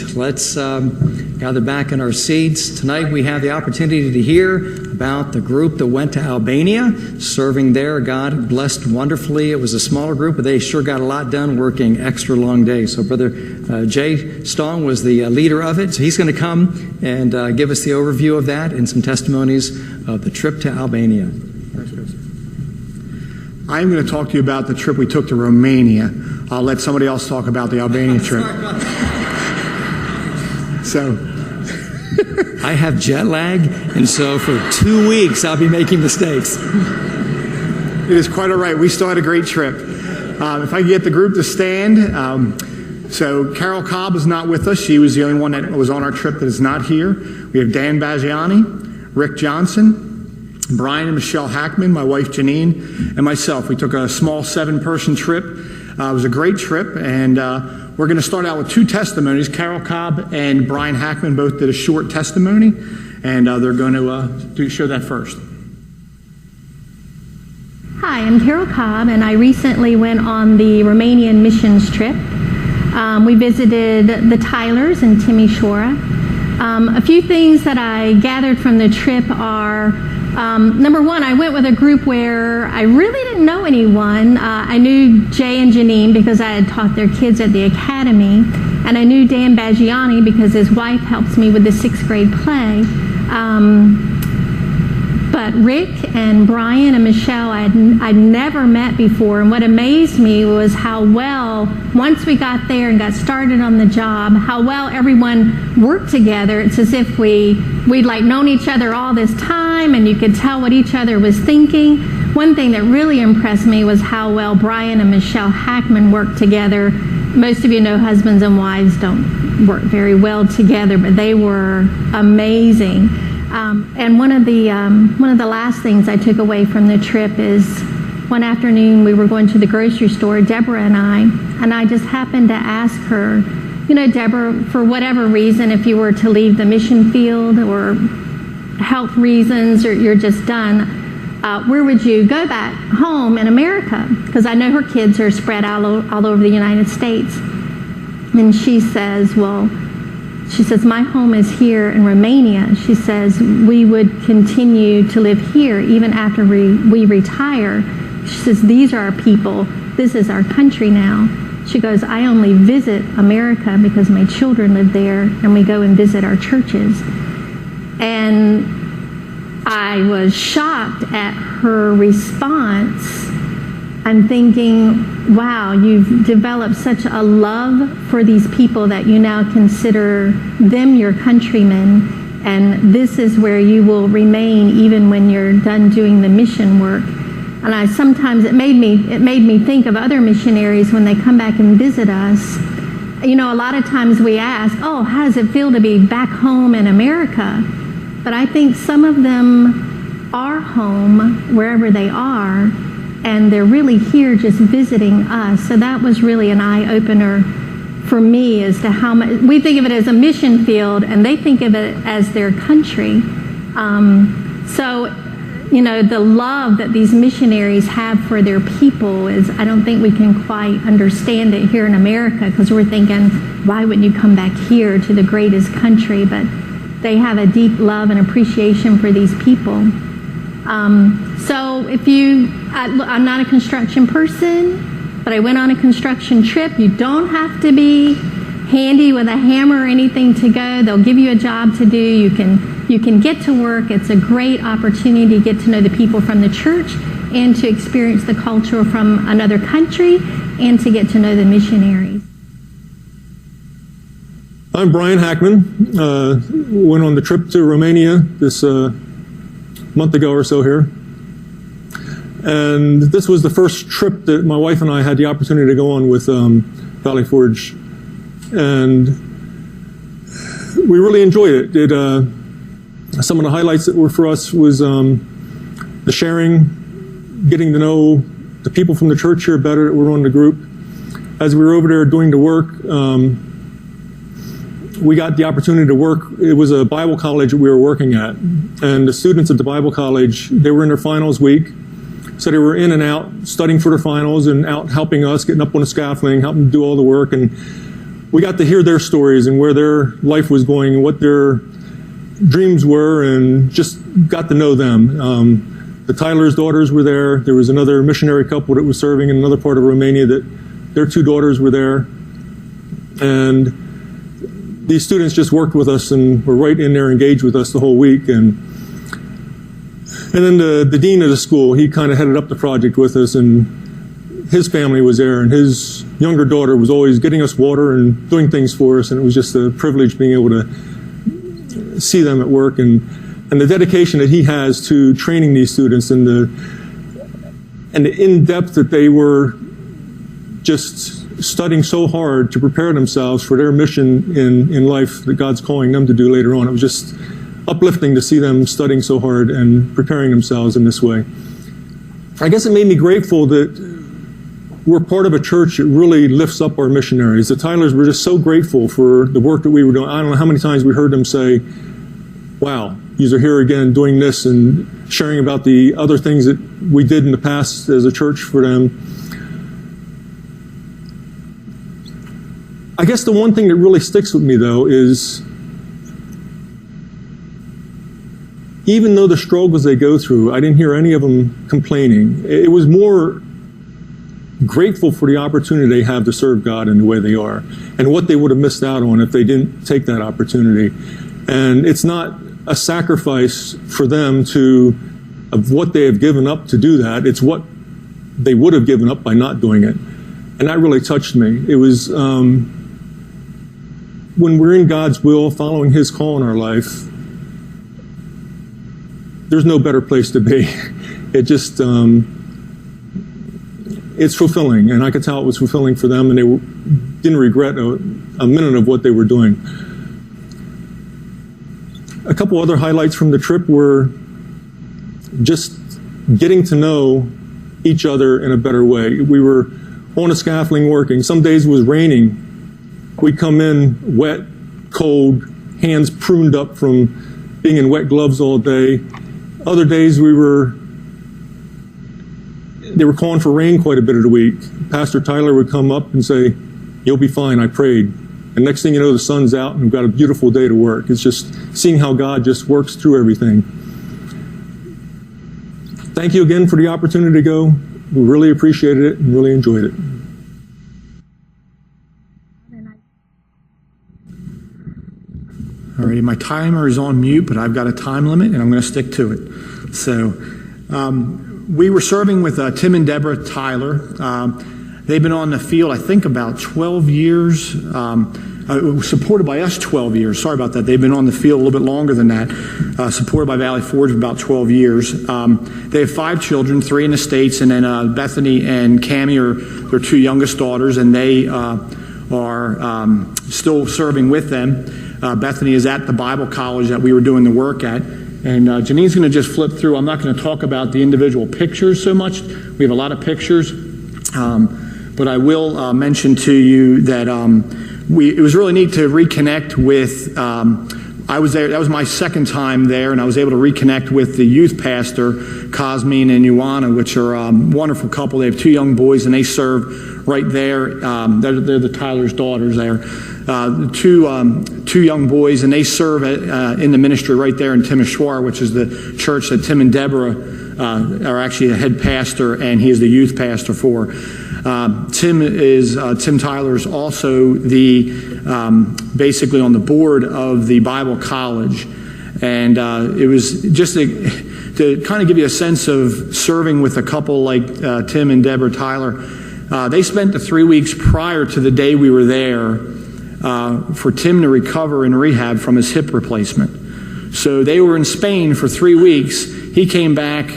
right, let's gather back in our seats. Tonight we have the opportunity to hear about the group that went to Albania, serving there. God blessed wonderfully. It was a smaller group, but they sure got a lot done working extra long days. So Brother Jay Stong was the leader of it. So he's going to come and give us the overview of that and some testimonies of the trip to Albania. I'm going to talk to you about the trip we took to Romania. I'll let somebody else talk about the Albania trip. So, I have jet lag, and so for 2 weeks I'll be making mistakes. It is quite all right. We still had a great trip. If I could get the group to stand. So Carol Cobb is not with us. She was the only one that was on our trip that is not here. We have Dan Baggiani, Rick Johnson, Brian and Michelle Hackman, my wife Janine, and myself. We took a small 7-person trip. It was a great trip, and we're going to start out with 2 testimonies. Carol Cobb and Brian Hackman both did a short testimony, and they're going to show that first. Hi, I'm Carol Cobb, and I recently went on the Romanian missions trip. We visited the Tylers and Timișoara. A few things that I gathered from the trip are, number one, I went with a group where I really didn't know anyone. I knew Jay and Janine because I had taught their kids at the academy, and I knew Dan Baggiani because his wife helps me with the 6th grade play. But Rick and Brian and Michelle I'd never met before, and what amazed me was how well, once we got there and got started on the job, how well everyone worked together. It's as if we'd like known each other all this time, and you could tell what each other was thinking. One thing that really impressed me was how well Brian and Michelle Hackman worked together. Most of you know husbands and wives don't work very well together, but they were amazing. And one of the last things I took away from the trip is one afternoon we were going to the grocery store, Deborah and I just happened to ask her, you know, Deborah, for whatever reason, if you were to leave the mission field or health reasons or you're just done, where would you go back home in America? Because I know her kids are spread all over the United States. And she says, my home is here in Romania. She says, we would continue to live here even after we retire. She says, these are our people. This is our country now. She goes, I only visit America because my children live there and we go and visit our churches. And I was shocked at her response. I'm thinking, wow, you've developed such a love for these people that you now consider them your countrymen, and this is where you will remain even when you're done doing the mission work. And sometimes it made me think of other missionaries when they come back and visit us. You know, a lot of times we ask, oh, how does it feel to be back home in America? But I think some of them are home wherever they are, and they're really here just visiting us. So that was really an eye-opener for me as to how much we think of it as a mission field, and they think of it as their country. So, you know, the love that these missionaries have for their people is, I don't think we can quite understand it here in America, because we're thinking, why wouldn't you come back here to the greatest country? But they have a deep love and appreciation for these people. So I'm not a construction person, but I went on a construction trip. You don't have to be handy with a hammer or anything to go. They'll give you a job to do. You can get to work. It's a great opportunity to get to know the people from the church and to experience the culture from another country and to get to know the missionaries. I'm Brian Hackman. Went on the trip to Romania this month ago or so here. And this was the first trip that my wife and I had the opportunity to go on with Valley Forge. And we really enjoyed it. Some of the highlights that were for us was the sharing, getting to know the people from the church here better that were on the group. As we were over there doing the work, we got the opportunity to work. It was a Bible college that we were working at. And the students at the Bible college, they were in their finals week. So they were in and out studying for their finals and out helping us, getting up on the scaffolding, helping do all the work. And we got to hear their stories and where their life was going and what their dreams were, and just got to know them. The Tyler's daughters were there. There was another missionary couple that was serving in another part of Romania that their 2 daughters were there. And these students just worked with us and were right in there engaged with us the whole week. And then the dean of the school, he kind of headed up the project with us, and his family was there, and his younger daughter was always getting us water and doing things for us, and it was just a privilege being able to see them at work, and the dedication that he has to training these students, and the in-depth that they were just studying so hard to prepare themselves for their mission in life that God's calling them to do later on. It was just uplifting to see them studying so hard and preparing themselves in this way. I guess it made me grateful that we're part of a church that really lifts up our missionaries. The Tylers were just so grateful for the work that we were doing. I don't know how many times we heard them say, wow, you are here again doing this, and sharing about the other things that we did in the past as a church for them. I guess the one thing that really sticks with me, though, is even though the struggles they go through, I didn't hear any of them complaining. It was more grateful for the opportunity they have to serve God in the way they are, and what they would have missed out on if they didn't take that opportunity. And it's not a sacrifice for them of what they have given up to do that. It's what they would have given up by not doing it. And that really touched me. It was when we're in God's will, following His call in our life, there's no better place to be. It just, it's fulfilling, and I could tell it was fulfilling for them, and they didn't regret a minute of what they were doing. A couple other highlights from the trip were just getting to know each other in a better way. We were on a scaffolding working. Some days it was raining. We'd come in wet, cold, hands pruned up from being in wet gloves all day. Other days they were calling for rain quite a bit of the week. Pastor Tyler would come up and say, "You'll be fine, I prayed." And next thing you know, the sun's out and we've got a beautiful day to work. It's just seeing how God just works through everything. Thank you again for the opportunity to go. We really appreciated it and really enjoyed it. Alrighty, my timer is on mute, but I've got a time limit and I'm going to stick to it. So, we were serving with Tim and Deborah Tyler. They've been on the field, I think, about 12 years. Supported by us 12 years. Sorry about that. They've been on the field a little bit longer than that. Supported by Valley Forge for about 12 years. They have 5 children, 3 in the States, and then Bethany and Cammie are their 2 youngest daughters, and they are still serving with them. Bethany is at the Bible college that we were doing the work at. And Janine's going to just flip through. I'm not going to talk about the individual pictures so much. We have a lot of pictures. But I will mention to you that it was really neat to reconnect with, I was there, that was my second time there, and I was able to reconnect with the youth pastor, Cosmine and Ioana, which are a wonderful couple. They have 2 young boys, and they serve right there. They're the Tyler's daughters there. 2 young boys, and they serve in the ministry right there in Timisoara, which is the church that Tim and Deborah are actually the head pastor, and he is the youth pastor for. Tim Tyler is also basically on the board of the Bible college, and it was just to kind of give you a sense of serving with a couple like Tim and Deborah Tyler. They spent the 3 weeks prior to the day we were there for Tim to recover and rehab from his hip replacement. So they were in Spain for 3 weeks. He came back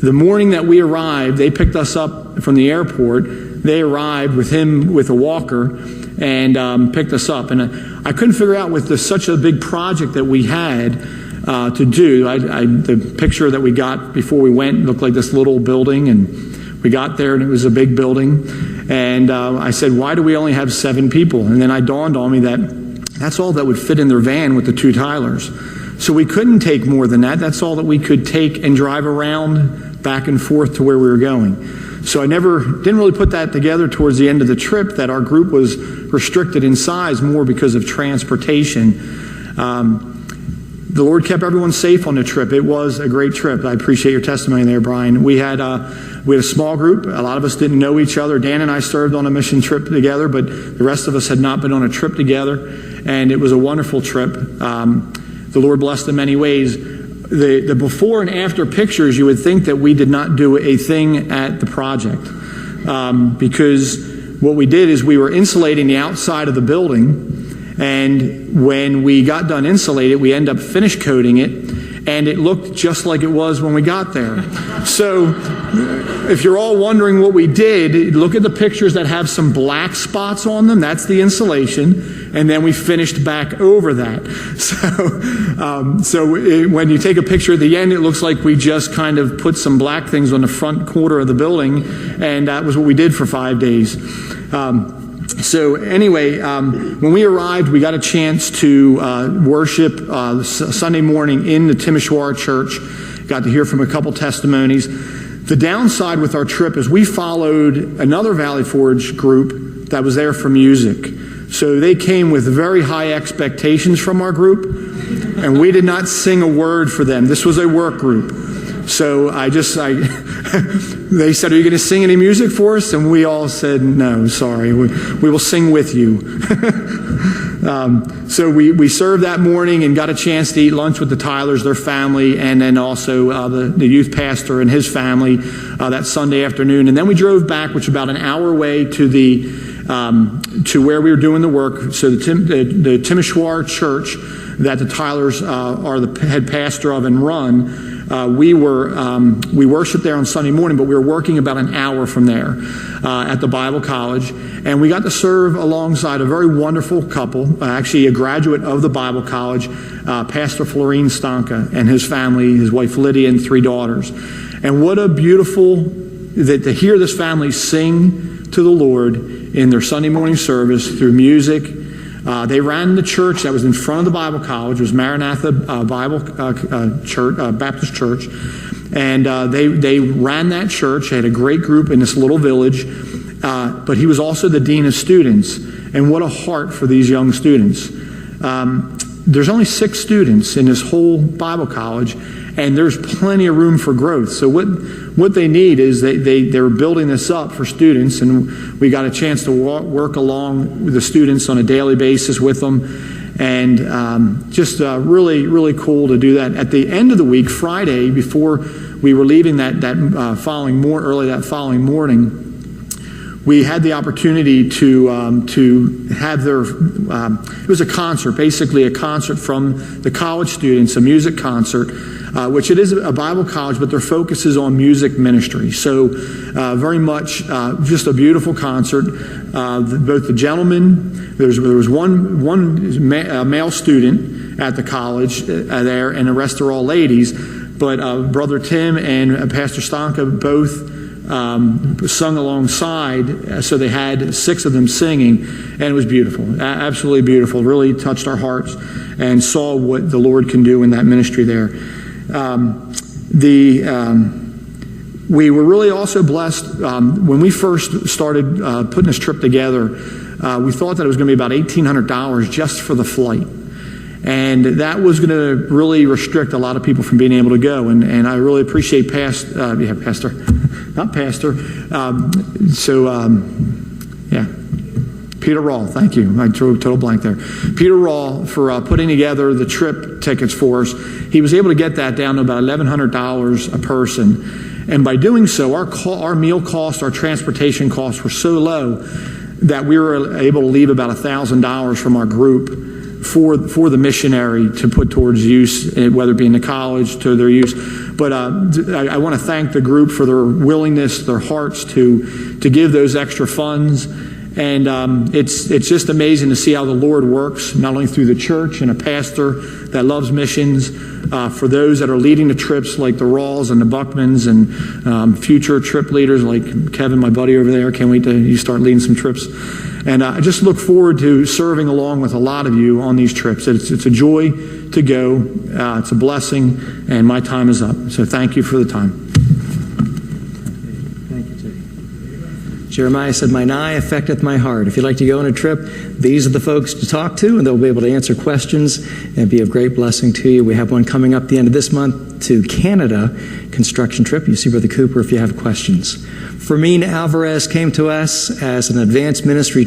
the morning that we arrived. They picked us up from the airport. They arrived with him with a walker and picked us up. And I couldn't figure out with such a big project that we had to do. The picture that we got before we went looked like this little building, and we got there and it was a big building. And I said, why do we only have 7 people? And then it dawned on me that that's all that would fit in their van with the 2 Tylers. So we couldn't take more than that. That's all that we could take and drive around back and forth to where we were going. So I didn't really put that together towards the end of the trip, that our group was restricted in size more because of transportation. The Lord kept everyone safe on the trip. It was a great trip. I appreciate your testimony there, Brian. We had a small group. A lot of us didn't know each other. Dan and I served on a mission trip together, but the rest of us had not been on a trip together, and it was a wonderful trip. The Lord blessed in many ways. The before and after pictures, you would think that we did not do a thing at the project, because what we did is we were insulating the outside of the building. And when we got done insulated, we ended up finish coating it, and it looked just like it was when we got there. So if you're all wondering what we did, look at the pictures that have some black spots on them. That's the insulation. And then we finished back over that. So when you take a picture at the end, it looks like we just kind of put some black things on the front quarter of the building, and that was what we did for 5 days. So anyway, when we arrived, we got a chance to worship Sunday morning in the Timisoara Church. Got to hear from a couple testimonies. The downside with our trip is we followed another Valley Forge group that was there for music. So they came with very high expectations from our group, and we did not sing a word for them. This was a work group. So they said, "Are you going to sing any music for us?" And we all said, "No, sorry. We will sing with you." So we served that morning and got a chance to eat lunch with the Tylers, their family, and then also the youth pastor and his family that Sunday afternoon. And then we drove back, which is about an hour away to where we were doing the work. So the Timisoara Church that the Tylers are the head pastor of and run. We worshiped there on Sunday morning, but we were working about an hour from there at the Bible College, and we got to serve alongside a very wonderful couple, actually a graduate of the Bible College, Pastor Florine Stanka and his family, his wife Lydia and 3 daughters. And what a beautiful that to hear this family sing to the Lord in their Sunday morning service through music. They ran the church that was in front of the Bible College. It was Maranatha Bible Church, Baptist Church, and they ran that church. They had a great group in this little village, but he was also the dean of students. And what a heart for these young students. There's only 6 students in this whole Bible college, and there's plenty of room for growth. So what they need is they were building this up for students, and we got a chance to work along with the students on a daily basis with them, and just really, really cool to do that. At the end of the week, Friday, before we were leaving that following morning, we had the opportunity to have their, it was a concert, basically a concert from the college students, a music concert, which it is a Bible college, but their focus is on music ministry. So very much just a beautiful concert. Both the gentlemen, there was one male student at the college there, and the rest are all ladies. But Brother Tim and Pastor Stanka both sung alongside, so they had 6 of them singing, and it was beautiful, absolutely beautiful. Really touched our hearts and saw what the Lord can do in that ministry there. We were really also blessed when we first started putting this trip together. We thought that it was going to be about $1,800 just for the flight. And that was going to really restrict a lot of people from being able to go. And I really appreciate Peter Rawl, thank you. I drew a total blank there. Peter Rawl for putting together the trip tickets for us. He was able to get that down to about $1,100 a person. And by doing so, our meal costs, our transportation costs were so low that we were able to leave about $1,000 from our group for the missionary to put towards use, whether it be in the college, to their use. But I want to thank the group for their willingness, their hearts to give those extra funds. And it's just amazing to see how the Lord works, not only through the church and a pastor that loves missions, for those that are leading the trips like the Rawls and the Buckmans and future trip leaders like Kevin, my buddy over there. Can't wait to you start leading some trips. And I just look forward to serving along with a lot of you on these trips. It's a joy to go. It's a blessing, and my time is up. So thank you for the time. Thank you, Jay. Jeremiah said, "Mine eye affecteth my heart." If you'd like to go on a trip, these are the folks to talk to, and they'll be able to answer questions and be of great blessing to you. We have one coming up the end of this month to Canada, construction trip. You see Brother Cooper if you have questions. Fermin Alvarez came to us as an advanced ministry